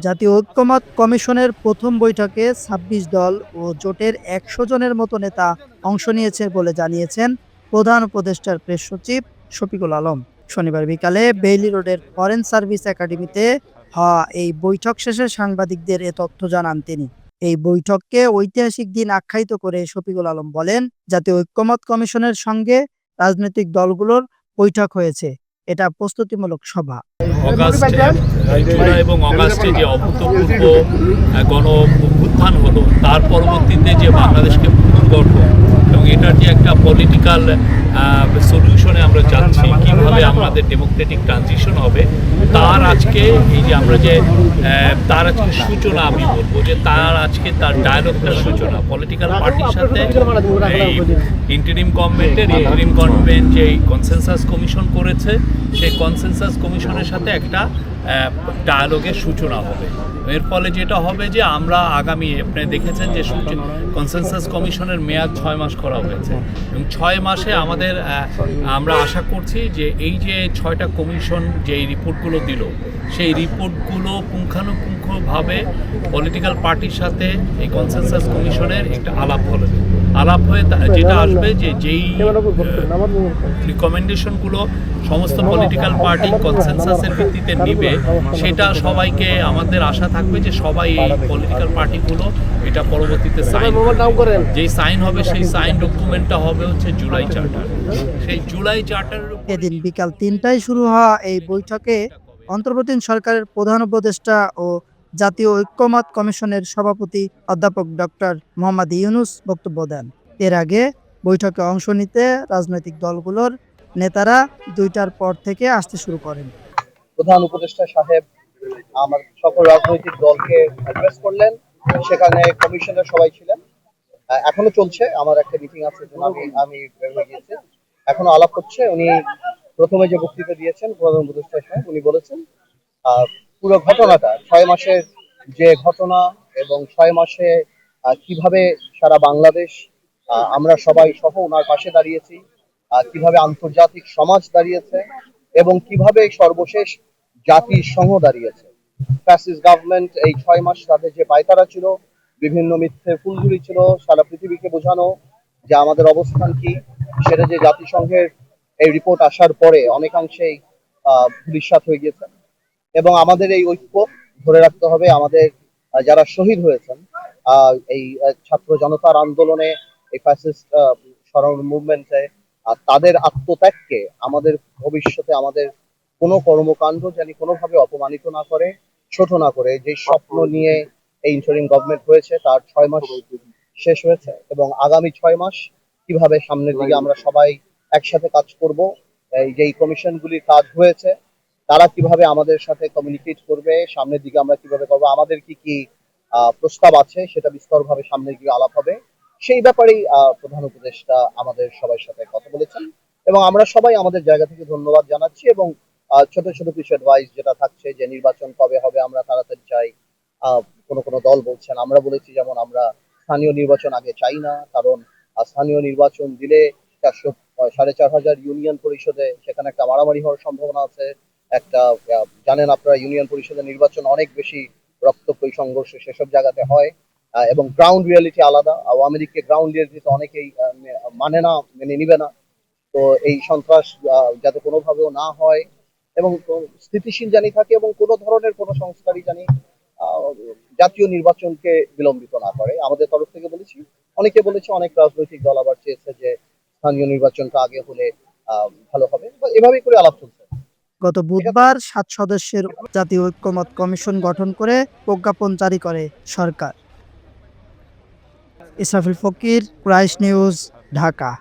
জাতীয় ঐক্যমত কমিশনের প্রথম বৈঠকে ২৬ দল ও জোটের ১০০ জনের মতো নেতা অংশ নিয়েছে বলে জানিয়েছেন প্রধান উপদেষ্টার প্রেস সচিব শফিকুল আলম। শনিবার বিকালে বেইলি রোডের ফরেন সার্ভিস একাডেমিতে হওয়া এই বৈঠক শেষে সাংবাদিকদের এ তথ্য জানান তিনি। এই বৈঠককে ঐতিহাসিক দিন আখ্যায়িত করে শফিকুল আলম বলেন, জাতীয় ঐক্যমত কমিশনের সঙ্গে রাজনৈতিক দলগুলোর বৈঠক হয়েছে, এটা প্রস্তুতিমূলক সভা। জুলাই এবং অগাস্টে যে অভূতপূর্ব গণ অভ্যুত্থান হলো, তার পরবর্তীতে যে বাংলাদেশকে পুনর্গঠন এবং এটার যে একটা পলিটিক্যাল সলিউশনে আমরা যাচ্ছি, কীভাবে আমাদের ডেমোক্রেটিক ট্রানজিশন হবে, তার আজকে এই যে আমরা যে তার আজকে সূচনা, আমি বলবো যে তার আজকে তার ডায়ালগটার সূচনা পলিটিক্যাল পার্টির সাথে। এই ইন্টারিম গভর্নমেন্ট যে কনসেনসাস কমিশন করেছে, সেই কনসেনসাস কমিশনের সাথে একটা ডায়ালগের সূচনা হবে। এর ফলে যেটা হবে যে আমরা আগামী, আপনি দেখেছেন যে কনসেনসাস কমিশনের মেয়াদ 6 মাস করা হয়েছে এবং 6 মাসে আমরা আশা করছি যে এই যে 6টা কমিশন যে রিপোর্টগুলো দিল, সেই রিপোর্টগুলো পুঙ্খানুপুঙ্খভাবে পলিটিক্যাল পার্টির সাথে এই কনসেনসাস কমিশনের একটা আলাপ হয়ে যেটা আসবে যে যেই রিকমেন্ডেশনগুলো সমস্ত পলিটিক্যাল পার্টি কনসেনসাসের ভিত্তিতে নিবে, সেটা সবাইকে আমাদের আশা থাকবে যে সবাই এই পলিটিক্যাল পার্টিগুলো এটা পরবর্তীতে যেই সাইন হবে, সেই সাইন ডকুমেন্টটা হবে হচ্ছে জুলাই চার্টার। সেই জুলাই চার্টার এদিন বিকাল ৩টায় শুরু হওয়া এই বৈঠকে অন্তর্বর্তী সরকারের প্রধান উপদেষ্টা ও জাতীয় ঐক্যমত কমিশনের সভাপতি অধ্যাপক ডক্টর মোহাম্মদ ইউনূস বক্তব্য দেন। এর আগে বৈঠকে অংশ নিতে রাজনৈতিক দলগুলোর নেতারা ২টার পর থেকে আসতে শুরু করেন। প্রধান উপদেষ্টা সাহেব আমার সকল রাজনৈতিক দলকে অ্যাড্রেস করলেন, সেখানে কমিশনের সবাই ছিলেন। এখনো চলছে, আমার একটা মিটিং আছে, আমি বের হয়ে গিয়েছি, এখনো আলাপ হচ্ছে। উনি প্রথমে যে বক্তৃতা দিয়েছেন প্রধান উপদেষ্টা সাহেব, উনি বলেছেন পুরো ঘটনাটা 6 মাসের যে ঘটনা এবং 6 মাসে কিভাবে সারা বাংলাদেশ আমরা সবাই সহ ওনার পাশে দাঁড়িয়েছি, কিভাবে আন্তর্জাতিক সমাজ দাঁড়িয়েছে এবং কিভাবে সর্বশেষ জাতিসংঘ দাঁড়িয়েছে। ফ্যাসিস্ট গভর্নমেন্ট এই 6 মাস তাদের যে পায়তারা ছিল, বিভিন্ন মিথ্যে ফুলঝুরি ছিল, সারা পৃথিবীকে বোঝানো যে আমাদের অবস্থান কি, সেটা যে জাতিসংঘের এই রিপোর্ট আসার পরে অনেকাংশেই ধূলিসাৎ হয়ে গিয়েছে। এবং আমাদের এই ঐক্য ধরে রাখতে হবে। আমাদের যারা শহীদ হয়েছেন এই ছাত্র জনতার আন্দোলনে, এই ফ্যাসিস্ট সরল মুভমেন্টে, তাদের আত্মত্যাগকে আমাদের ভবিষ্যতে আমাদের কোনো কর্মকাণ্ড যেন কোনোভাবে অপমানিত না করে, ছোট না করে। যে স্বপ্ন নিয়ে এই ইন্টারিম গভর্নমেন্ট হয়েছে, তার 6 মাস শেষ হয়েছে এবং আগামী 6 মাস কিভাবে সামনের দিকে আমরা সবাই একসাথে কাজ করব, এই যে কমিশনগুলির কাজ হয়েছে, তারা কিভাবে আমাদের সাথে কমিউনিকেট করবে, সামনের দিকে আমরা কিভাবে করবো, আমাদের কি কি প্রস্তাব আছে, সেটা বিস্তরভাবে সামনের দিকে আলাপ হবে। সেই ব্যাপারেই প্রধান উপদেষ্টা আমাদের সবার সাথে কথা বলেছেন এবং আমরা সবাই আমাদের জায়গা থেকে ধন্যবাদ জানাচ্ছি। এবং ছোট ছোট কিছু অ্যাডভাইস যেটা থাকছে, যে নির্বাচন কবে হবে আমরা তাড়াতাড়ি চাই, কোন দল বলছেন, আমরা বলেছি যেমন আমরা স্থানীয় নির্বাচন আগে চাই না, কারণ স্থানীয় নির্বাচন দিলে 4,500 ইউনিয়ন পরিষদে সেখানে একটা মারামারি হওয়ার সম্ভাবনা আছে। একটা জানেন আপনারা, ইউনিয়ন পরিষদের নির্বাচন অনেক বেশি রক্তক্ষয়ী সংঘর্ষ সেসব জায়গাতে হয় এবং গ্রাউন্ড রিয়ালিটি আলাদা। আওয়ামী লীগকে গ্রাউন্ড রিয়ালিটি অনেকেই মানে না, মেনে নিবে না। তো এই সন্ত্রাস যাতে কোনোভাবেও না হয় এবং স্থিতিশীল জানি থাকে এবং কোনো ধরনের কোনো সংস্কারই জানি জাতীয় নির্বাচনকে বিলম্বিত না করে। আমাদের তরফ থেকে বলেছি, অনেকে বলেছে, অনেক রাজনৈতিক দল আবার চেয়েছে যে স্থানীয় নির্বাচনটা আগে হলে ভালো হবে। এভাবেই করে আলাপ চলছে। গত বুধবার 7 সদস্যের জাতীয় ঐক্যমত কমিশন গঠন করে প্রজ্ঞাপন জারি করে সরকার। ইসরাফিল ফকির, প্রাইস নিউজ, ঢাকা।